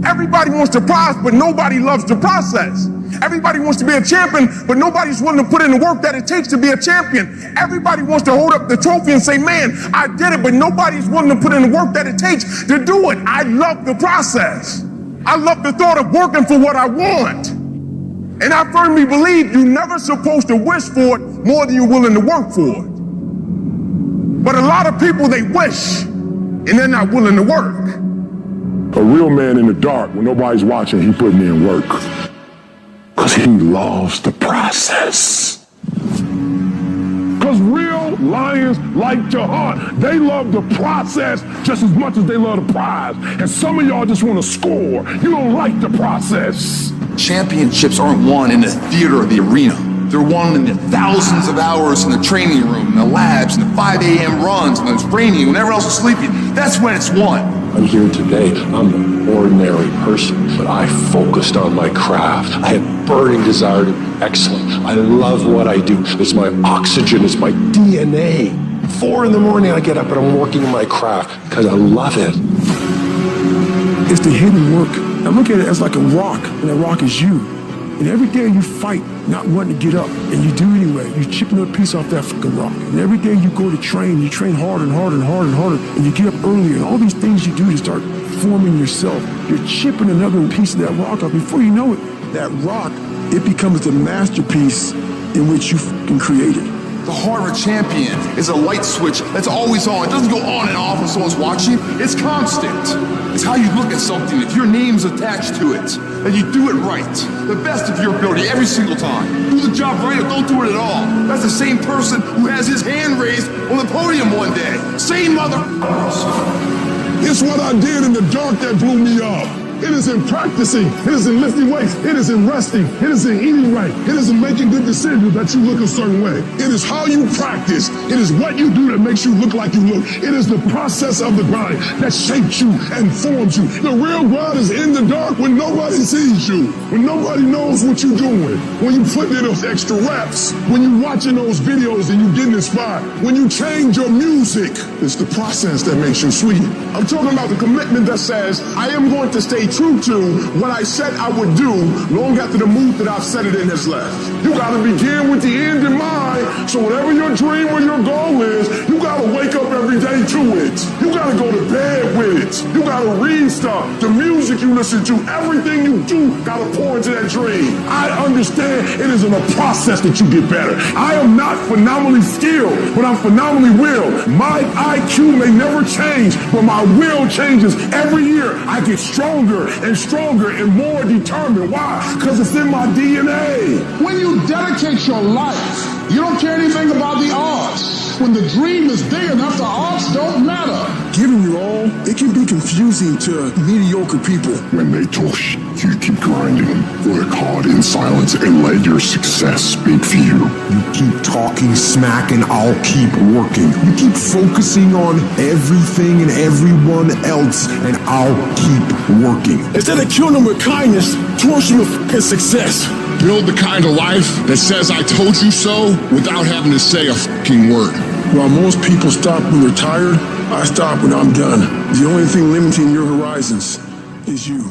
Everybody wants the prize, but nobody loves the process. Everybody wants to be a champion, but nobody's willing to put in the work that it takes to be a champion. Everybody wants to hold up the trophy and say, man, I did it, but nobody's willing to put in the work that it takes to do it. I love the process. I love the thought of working for what I want. And I firmly believe you're never supposed to wish for it more than you're willing to work for it. But a lot of people, they wish, and they're not willing to work. A real man in the dark, when nobody's watching, he putting in work. Because he loves the process. Because real lions like to hunt. They love the process just as much as they love the prize. And some of y'all just want to score. You don't like the process. Championships aren't won in the theater or the arena. They're won in the thousands of hours in the training room, in the labs, in the 5 a.m. runs, and the training, when everyone else is sleeping. That's when it's won. I'm here today. I'm an ordinary person, but I focused on my craft. I had burning desire to be excellent. I love what I do. It's my oxygen. It's my DNA. 4 in the morning I get up and I'm working on my craft because I love it. It's the hidden work. I look at it as like a rock, and that rock is you. And every day you fight, not wanting to get up, and you do anyway. You chip another piece off that fucking rock. And every day you go to train, you train harder and harder and harder and harder, and you get up earlier, and all these things you do to start forming yourself. You're chipping another piece of that rock off. Before you know it, that rock, it becomes the masterpiece in which you fucking created. The heart of a champion is a light switch that's always on. It doesn't go on and off when someone's watching. It's constant. It's how you look at something. If your name's attached to it, and you do it right, the best of your ability every single time. Do the job right or don't do it at all. That's the same person who has his hand raised on the podium one day. Same mother. It's what I did in the dark that blew me up. It is in practicing. It is in lifting weights. It is in resting. It is in eating right. It is in making good decisions that you look a certain way. It is how you practice. It is what you do that makes you look like you look. It is the process of the grind that shapes you and forms you. The real grind is in the dark when nobody sees you, when nobody knows what you're doing, when you put in those extra reps, when you're watching those videos and you're getting inspired, when you change your music. It's the process that makes you sweet. I'm talking about the commitment that says, I am going to stay true to what I said I would do long after the mood that I've set it in has left. You gotta begin with the end in mind, so whatever your dream or your goal is, you gotta wake up every day to it. You gotta go to bed with it. You gotta read stuff. The music you listen to, everything you do gotta pour into that dream. I understand it is in a process that you get better. I am not phenomenally skilled, but I'm phenomenally willed. My IQ may never change, but my will changes every year. I get stronger and stronger and more determined. Why? Because it's in my DNA. When you dedicate your life, you don't care anything about the odds. When the dream is big enough, the odds don't matter. Giving your all, it can be confusing to mediocre people. When they talk shit, you keep grinding. Work hard in silence and let your success speak for you. You keep talking smack and I'll keep working. You keep focusing on everything and everyone else and I'll keep working. Instead of killing them with kindness, towards your fucking success. Build the kind of life that says I told you so without having to say a fucking word. While most people stop when they're tired, I stop when I'm done. The only thing limiting your horizons is you.